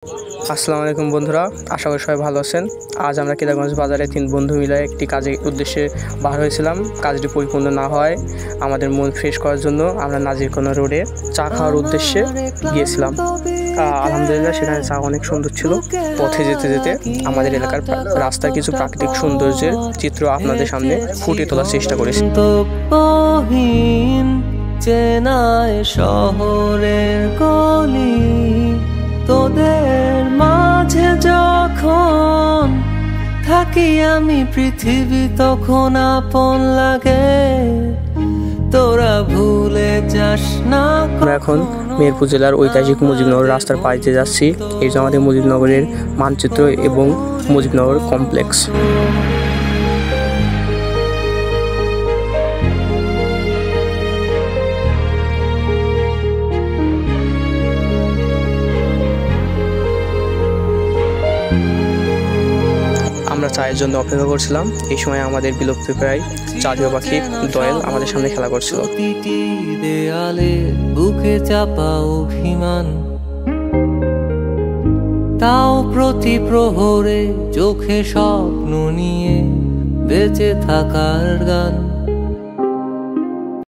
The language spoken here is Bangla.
আসসালামু আলাইকুম বন্ধুরা, আশা করি সবাই ভালো আছেন। আজ আমরা কেদারগঞ্জ বাজারে 3 বন্ধু মিলে একটি কাজের উদ্দেশ্যে বার হয়েছিলাম। কাজটি পরিপূর্ণ না হয় আমাদের মন ফ্রেশ করার জন্য আমরা নাজিরকোনা রোডে চা খাওয়ার উদ্দেশ্যে গিয়েছিলাম। আলহামদুলিল্লাহ সেখানে চা অনেক সুন্দর ছিল। পথে যেতে যেতে আমাদের এলাকার রাস্তার কিছু প্রাকৃতিক সৌন্দর্যের চিত্র আপনাদের সামনে ফুটিয়ে তোলার চেষ্টা করেছি। চেনায় শহরের গলি তোদের মাঝে যখন থাকি আমি, পৃথিবী তখন আপন লাগে, তোরা ভুলে যাস না। আমরা এখন মেহেরপুর জেলার ঐতিহাসিক মুজিবনগর রাস্তার পাড়িতে যাচ্ছি। এই যে আমাদের মুজিবনগরের মানচিত্র এবং মুজিবনগর কমপ্লেক্স। আমরা চায়ের জন্য অপেক্ষা করছিলাম। এই সময় আমাদের বিলুপ্তপ্রায় জাতীয় পাখি দোয়েল আমাদের সামনে খেলা করছিল। প্রতিটি দেয়ালে বুকে চাপা অভিমান, তাও প্রতি প্রহরে চোখে স্বপ্ন নিয়ে বেঁচে থাকার গান।